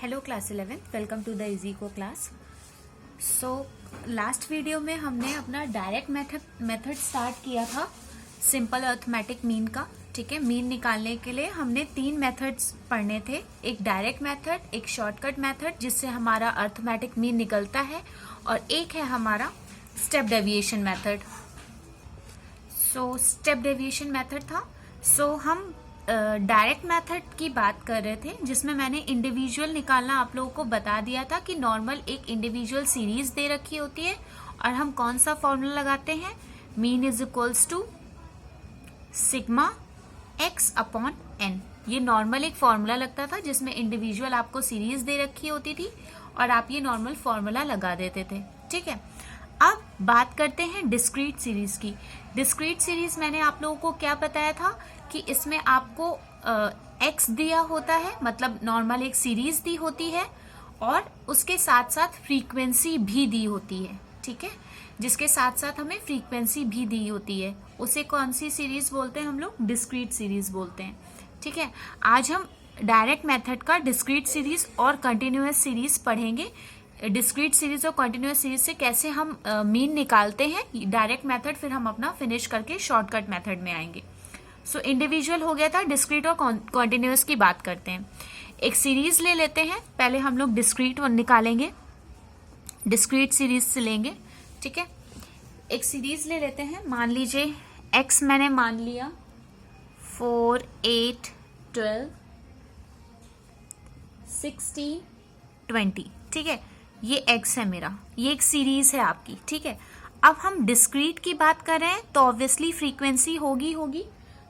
Hello class 11 welcome to the इजीको class. So last video में हमने अपना डायरेक्ट मेथड स्टार्ट किया था सिंपल अर्थमेटिक मीन का। ठीक है, मीन निकालने के लिए हमने 3 मेथड्स पढ़ने थे, एक डायरेक्ट मेथड, एक शॉर्टकट मेथड जिससे हमारा अर्थमेटिक मीन निकलता है, और एक है हमारा step deviation method. So step deviation method था। सो हम डायरेक्ट मेथड की बात कर रहे थे जिसमें मैंने इंडिविजुअल निकालना आप लोगों को बता दिया था कि नॉर्मल एक इंडिविजुअल सीरीज दे रखी होती है और हम कौन सा फॉर्मूला लगाते हैं, mean is equals to sigma X upon N. ये नॉर्मल एक फॉर्मूला लगता था जिसमें इंडिविजुअल आपको सीरीज दे रखी होती थी और आप ये नॉर्मल फॉर्मूला लगा देते थे। ठीक है, अब बात करते हैं डिस्क्रीट सीरीज की। डिस्क्रीट सीरीज मैंने आप लोगों को क्या बताया था कि इसमें आपको एक्स दिया होता है, मतलब नॉर्मल एक सीरीज दी होती है और उसके साथ साथ फ्रीक्वेंसी भी दी होती है। ठीक है, जिसके साथ साथ हमें फ्रीक्वेंसी भी दी होती है, उसे कौन सी सीरीज बोलते हैं हम लोग? डिस्क्रीट सीरीज बोलते हैं। ठीक है, आज हम डायरेक्ट मेथड का डिस्क्रीट सीरीज और कंटिन्यूअस सीरीज पढ़ेंगे। डिस्क्रीट सीरीज और कंटिन्यूअस सीरीज से कैसे हम मीन निकालते हैं, डायरेक्ट मेथड फिर हम अपना फिनिश करके शॉर्टकट मेथड में आएंगे। सो इंडिविजुअल हो गया था, डिस्क्रीट और कंटिन्यूअस की बात करते हैं। एक सीरीज ले लेते हैं, पहले हम लोग डिस्क्रीट निकालेंगे, डिस्क्रीट सीरीज से लेंगे। ठीक है, एक सीरीज ले लेते हैं, मान लीजिए एक्स मैंने मान लिया 4, 8, 12, 16, 20। ठीक है, ये एक्स है मेरा, ये एक सीरीज है आपकी। ठीक है, अब हम डिस्क्रीट की बात कर रहे हैं तो ऑब्वियसली फ्रीक्वेंसी होगी।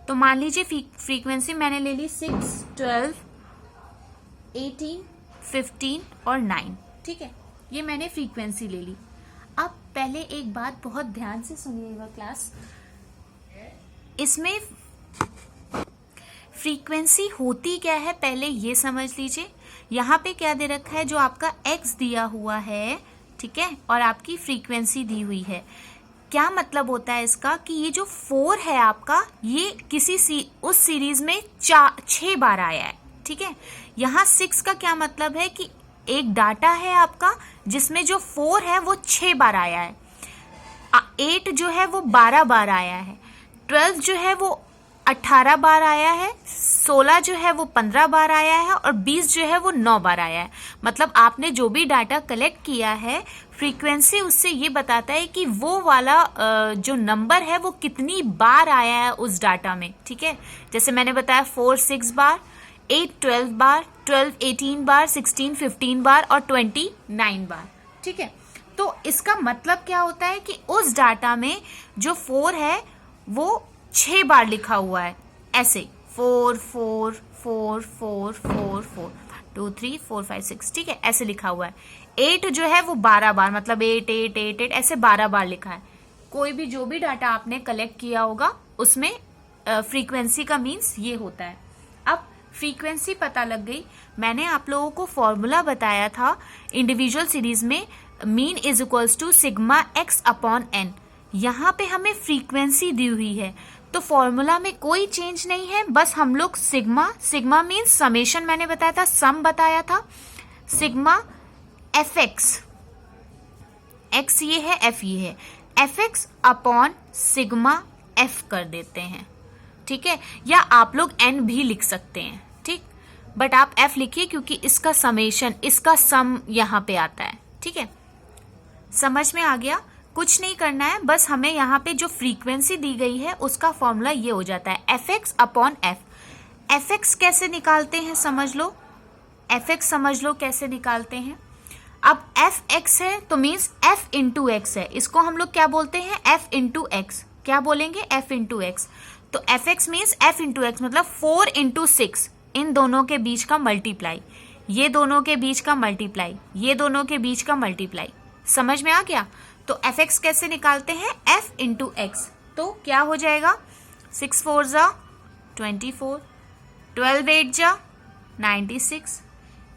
तो मान लीजिए फ्रीक्वेंसी मैंने ले ली 6, 12, 18, 15 और 9। ठीक है, ये मैंने फ्रीक्वेंसी ले ली। अब पहले एक बात बहुत ध्यान से सुनिएगा क्लास, इसमें फ्रीक्वेंसी होती क्या है पहले ये समझ लीजिए। यहाँ पे क्या दे रखा है, जो आपका एक्स दिया हुआ है, ठीक है, और आपकी फ्रीक्वेंसी दी हुई है। क्या मतलब होता है इसका कि ये जो 4 है आपका, ये उस सीरीज में 6 बार आया है। ठीक है, यहाँ 6 का क्या मतलब है कि एक डाटा है आपका जिसमें जो 4 है वो 6 बार आया है, 8 जो है वो 12 बार आया है, 12 जो है वो 18 बार आया है, 16 जो है वो 15 बार आया है और 20 जो है वो 9 बार आया है। मतलब आपने जो भी डाटा कलेक्ट किया है, फ्रीक्वेंसी उससे ये बताता है कि वो वाला जो नंबर है वो कितनी बार आया है उस डाटा में। ठीक है, जैसे मैंने बताया 4 6 बार, 8 12 बार, 12 18 बार, 16 15 बार और 20 9 बार। ठीक है, तो इसका मतलब क्या होता है कि उस डाटा में जो 4 है वो 6 बार लिखा हुआ है, ऐसे 4 4 4 4 4 4 2 3 4 5 6। ठीक है, ऐसे लिखा हुआ है। 8 जो है वो 12 बार, मतलब 8 8 8 8 ऐसे 12 बार लिखा है। कोई भी जो भी डाटा आपने कलेक्ट किया होगा उसमें फ्रीक्वेंसी का मीन्स ये होता है। अब फ्रीक्वेंसी पता लग गई, मैंने आप लोगों को फॉर्मूला बताया था इंडिविजुअल सीरीज में, mean is equals to sigma X upon N. यहाँ पे हमें फ्रीक्वेंसी दी हुई है तो फॉर्मूला में कोई चेंज नहीं है, बस हम लोग सिग्मा मीन्स समेशन, मैंने बताया था सम बताया था, सिग्मा एफ एक्स, एक्स ये है, एफ ये है, F x upon sigma F कर देते हैं। ठीक है, या आप लोग एन भी लिख सकते हैं, ठीक, बट आप एफ लिखिए क्योंकि इसका समेशन, इसका सम यहाँ पे आता है। ठीक है, समझ में आ गया? कुछ नहीं करना है, बस हमें यहाँ पे जो फ्रीक्वेंसी दी गई है उसका फॉर्मूला ये हो जाता है F x upon F. F x कैसे निकालते हैं समझ लो, एफ एक्स समझ लो कैसे निकालते हैं। अब एफ एक्स है तो मीन्स एफ इंटू एक्स है, इसको हम लोग क्या बोलते हैं? F into X. क्या बोलेंगे? F into X. तो F X means F into X, मतलब 4 इंटू 6, इन दोनों के बीच का मल्टीप्लाई, ये दोनों के बीच का मल्टीप्लाई, ये दोनों के बीच का मल्टीप्लाई। समझ में आ गया? तो एफ एक्स कैसे निकालते हैं? F into X. तो क्या हो जाएगा? 6 4 जा 24, 12 8 जा 96,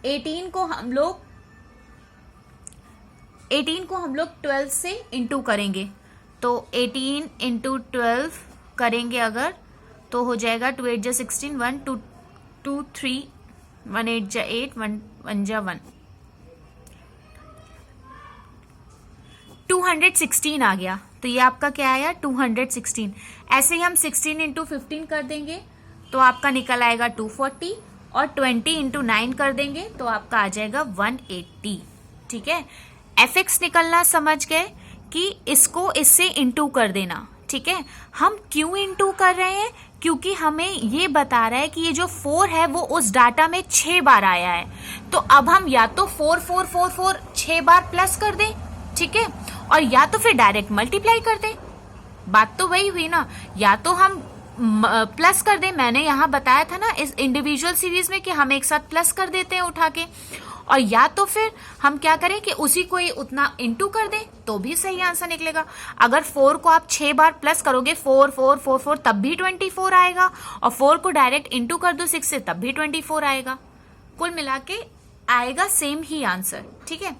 18 को हम लोग 12 से इंटू करेंगे, तो 18 इंटू 12 करेंगे अगर, तो हो जाएगा 2 8 जा 16, 1 2 2 3 1 8 जा 8, 1 जा 1, 216 आ गया। तो ये आपका क्या आया 216। ऐसे ही हम 16 इंटू 15 कर देंगे तो आपका निकल आएगा 240, और 20 इंटू 9 कर देंगे तो आपका आ जाएगा 180। ठीक है, fx निकलना समझ गए कि इसको इससे इंटू कर देना। ठीक है, हम क्यों इंटू कर रहे हैं, क्योंकि हमें ये बता रहा है कि ये जो 4 है वो उस डाटा में 6 बार आया है। तो अब हम या तो 4 4 4 4 6 बार प्लस कर दें, ठीक है, और या तो फिर डायरेक्ट मल्टीप्लाई कर दें। बात तो वही हुई ना, या तो हम प्लस कर दें, मैंने यहाँ बताया था ना इस इंडिविजुअल सीरीज में कि हम एक साथ प्लस कर देते हैं उठा के, और या तो फिर हम क्या करें कि उसी को ही उतना इंटू कर दें तो भी सही आंसर निकलेगा। अगर 4 को आप 6 बार प्लस करोगे 4 4 4 4 तब भी 24 आएगा, और 4 को डायरेक्ट इंटू कर दो 6 से तब भी 24 आएगा। कुल मिला के आएगा सेम ही आंसर। ठीक है,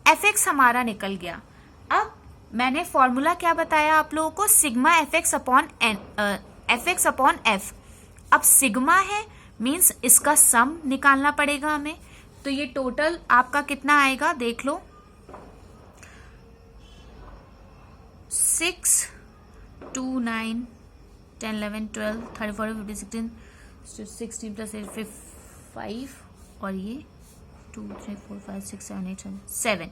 fx हमारा निकल गया। अब मैंने फॉर्मूला क्या बताया आप लोगों को, सिग्मा fx अपॉन f। अब सिग्मा है मींस इसका सम निकालना पड़ेगा हमें। तो ये टोटल आपका कितना आएगा देख लो, 6 2 9 10 11 12 13 14 15 16 16 प्लस 8 5 और ये 2 3 4 5 6 7 8 7,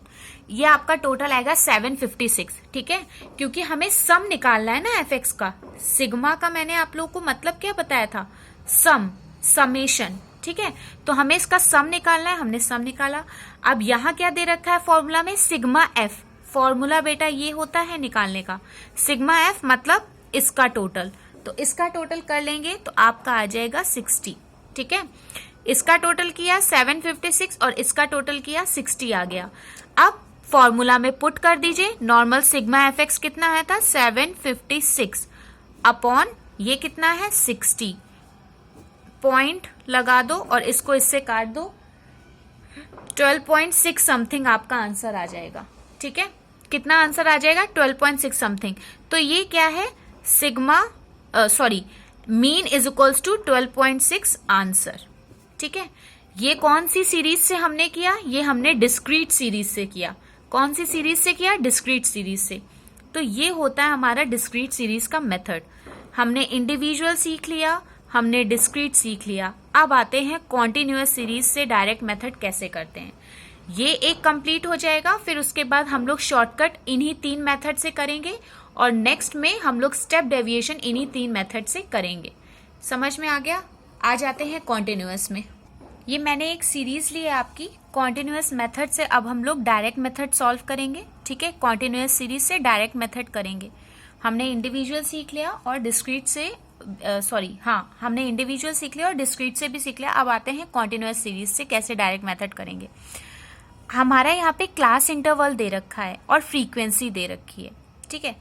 ये आपका टोटल आएगा 756। ठीक है, क्योंकि हमें सम निकालना है ना fx का। सिग्मा का मैंने आप लोगों को मतलब क्या बताया था, सम, समेशन। ठीक है, तो हमें इसका सम निकालना है, हमने सम निकाला। अब यहाँ क्या दे रखा है फॉर्मूला में, सिग्मा एफ। फॉर्मूला बेटा ये होता है निकालने का, सिग्मा एफ मतलब इसका टोटल। तो इसका टोटल कर लेंगे तो आपका आ जाएगा 60। ठीक है, इसका टोटल किया 756 और इसका टोटल किया 60 आ गया। अब फॉर्मूला में पुट कर दीजिए, नॉर्मल सिग्मा एफ एक्स कितना आया था 756 अपॉन ये कितना है 60, पॉइंट लगा दो और इसको इससे काट दो, 12.6 समथिंग आपका आंसर आ जाएगा। ठीक है, कितना आंसर आ जाएगा 12.6 समथिंग। तो ये क्या है, sigma mean is equals to 12.6 answer. ठीक है, ये कौन सी सीरीज से हमने किया, ये हमने डिस्क्रीट सीरीज से किया। कौन सी सीरीज से किया, डिस्क्रीट सीरीज से। तो ये होता है हमारा डिस्क्रीट सीरीज का मेथड। हमने इंडिविजुअल सीख लिया, हमने डिस्क्रीट सीख लिया। अब आते हैं कॉन्टिन्यूअस सीरीज से डायरेक्ट मेथड कैसे करते हैं। ये एक कंप्लीट हो जाएगा, फिर उसके बाद हम लोग शॉर्टकट इन्हीं 3 मेथड से करेंगे, और नेक्स्ट में हम लोग स्टेप डेविएशन इन्हीं 3 मेथड से करेंगे। समझ में आ गया। आ जाते हैं कॉन्टिन्यूअस में। ये मैंने एक सीरीज ली है आपकी कॉन्टिन्यूअस मेथड से। अब हम लोग डायरेक्ट मेथड सॉल्व करेंगे। ठीक है, कॉन्टिन्यूअस सीरीज से डायरेक्ट मेथड करेंगे। हमने इंडिविजुअल सीख लिया और डिस्क्रीट से हमने इंडिविजुअल सीख लिया और डिस्क्रीट से भी सीख लिया। अब आते हैं कॉन्टिन्यूअस सीरीज से कैसे डायरेक्ट मेथड करेंगे। हमारा यहाँ पे क्लास इंटरवल दे रखा है और फ्रीक्वेंसी दे रखी है। ठीक है,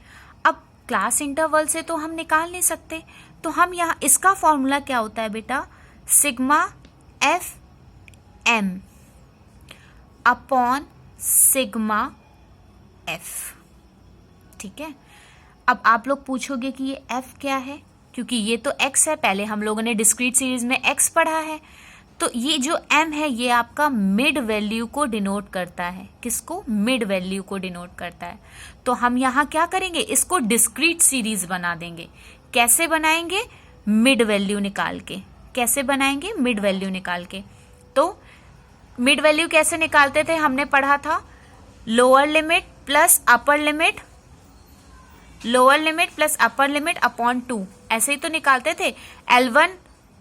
अब क्लास इंटरवल से तो हम निकाल नहीं सकते, तो हम यहाँ इसका फॉर्मूला क्या होता है बेटा, sigma F M upon sigma F. ठीक है, अब आप लोग पूछोगे कि ये एफ क्या है, क्योंकि ये तो एक्स है, पहले हम लोगों ने डिस्क्रीट सीरीज में एक्स पढ़ा है। तो ये जो एम है ये आपका मिड वैल्यू को डिनोट करता है। किसको, मिड वैल्यू को डिनोट करता है। तो हम यहाँ क्या करेंगे, इसको डिस्क्रीट सीरीज बना देंगे। कैसे बनाएंगे, मिड वैल्यू निकाल के। कैसे बनाएंगे, मिड वैल्यू निकाल के। तो मिड वैल्यू कैसे निकालते थे, हमने पढ़ा था lower limit plus upper limit, lower limit plus upper limit upon 2, ऐसे ही तो निकालते थे। L1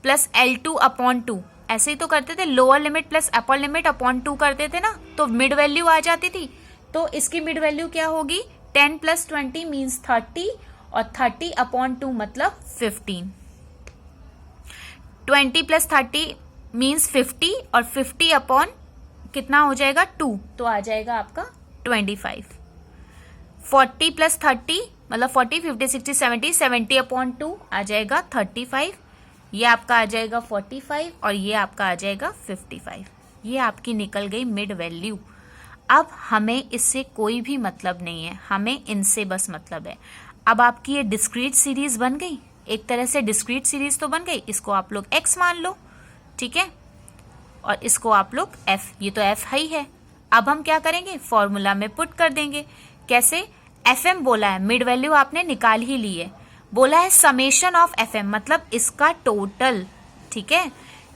प्लस L2 अपॉन 2, ऐसे ही तो करते थे। Lower limit plus upper limit upon 2 करते थे ना, तो मिड वैल्यू आ जाती थी। तो इसकी मिड वैल्यू क्या होगी, 10 प्लस 20 मीन्स 30, और 30 अपॉन 2 मतलब 15। 20 प्लस 30 मीन्स 50, और 50 अपॉन कितना हो जाएगा 2, तो आ जाएगा आपका 25। 40 प्लस 30 मतलब 40, 50, 60, 70, 70 अपॉन 2 आ जाएगा 35। ये आपका आ जाएगा 45 और ये आपका आ जाएगा 55। ये आपकी निकल गई मिड वैल्यू। अब हमें इससे कोई भी मतलब नहीं है, हमें इनसे बस मतलब है। अब आपकी ये डिस्क्रीट सीरीज बन गई, एक तरह से डिस्क्रीट सीरीज तो बन गई। इसको आप लोग x मान लो। ठीक है, और इसको आप लोग f, ये तो f ही है। अब हम क्या करेंगे, फॉर्मूला में पुट कर देंगे। कैसे, fm बोला है, मिड वैल्यू आपने निकाल ही ली है, बोला है समेशन ऑफ fm मतलब इसका टोटल, ठीक है।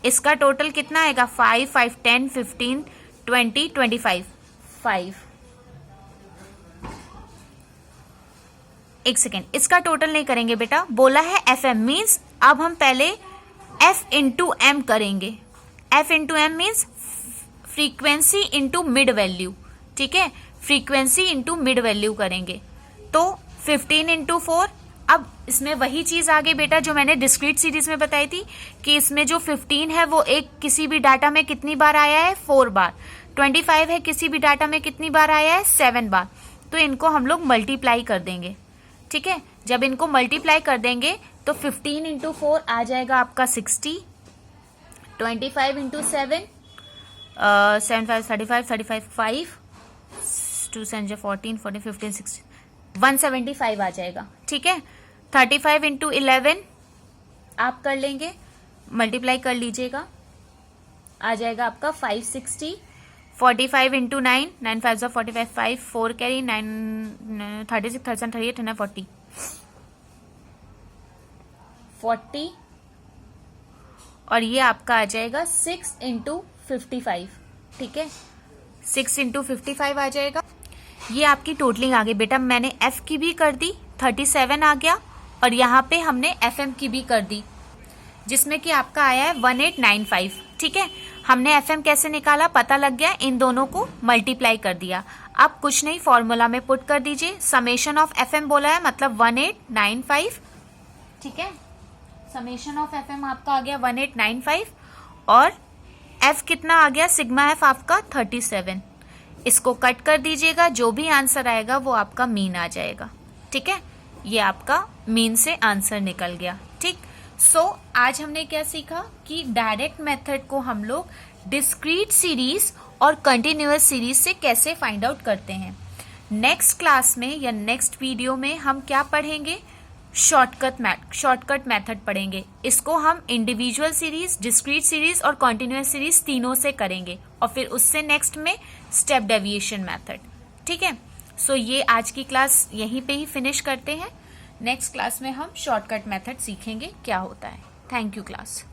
इसका टोटल कितना आएगा, 5, 5, 10, 15, 20, 25, 5। एक सेकेंड, इसका टोटल नहीं करेंगे बेटा, बोला है fm मीन्स अब हम पहले f इंटू एम करेंगे। f into M means frequency into mid value, ठीक है, फ्रीक्वेंसी इंटू मिड वैल्यू करेंगे। तो 15 इंटू 4, अब इसमें वही चीज आ गई बेटा जो मैंने डिस्क्रीट सीरीज में बताई थी कि इसमें जो 15 है वो एक किसी भी डाटा में कितनी बार आया है, 4 बार। 25 है किसी भी डाटा में कितनी बार आया है, 7 बार। तो इनको हम लोग मल्टीप्लाई कर देंगे, ठीक है। जब इनको मल्टीप्लाई कर देंगे तो 15 इंटू 4 आ जाएगा आपका 60, 25 इंटू 7, 7, 5, 35, 35, 5, 2, 7, 14, 14, 15, 16, 175 आ जाएगा, ठीक है। 35 इंटू 11 आप कर लेंगे, मल्टीप्लाई कर लीजिएगा, आ जाएगा आपका 560। 45 इंटू 9, 9 5 45, 5 4 कैरी 9 36 37 38 39 40 40, और ये आपका आ जाएगा 6 इंटू 55, ठीक है, 6 इंटू 55 आ जाएगा। ये आपकी टोटलिंग आ गई बेटा। मैंने f की भी कर दी, 37 आ गया, और यहाँ पे हमने fm की भी कर दी, जिसमें कि आपका आया है 1895, ठीक है। हमने fm कैसे निकाला पता लग गया, इन दोनों को मल्टीप्लाई कर दिया। अब कुछ नहीं, फॉर्मूला में पुट कर दीजिए, समेशन ऑफ fm बोला है मतलब 1895, ठीक है। समेशन ऑफ fm आपका आ गया 1895, और f कितना आ गया, सिग्मा f आपका 37। इसको कट कर दीजिएगा, जो भी आंसर आएगा वो आपका मीन आ जाएगा, ठीक है। ये आपका मीन से आंसर निकल गया, ठीक। सो आज हमने क्या सीखा कि डायरेक्ट मेथड को हम लोग डिस्क्रीट सीरीज और कंटिन्यूअस सीरीज से कैसे फाइंड आउट करते हैं। नेक्स्ट क्लास में या नेक्स्ट वीडियो में हम क्या पढ़ेंगे, शॉर्टकट मेथड पढ़ेंगे। इसको हम इंडिविजुअल सीरीज, डिस्क्रीट सीरीज और कॉन्टिन्यूअस सीरीज तीनों से करेंगे, और फिर उससे नेक्स्ट में स्टेप डेविएशन मेथड, ठीक है। सो ये आज की क्लास यहीं पे ही फिनिश करते हैं। नेक्स्ट क्लास में हम शॉर्टकट मेथड सीखेंगे क्या होता है। Thank you class.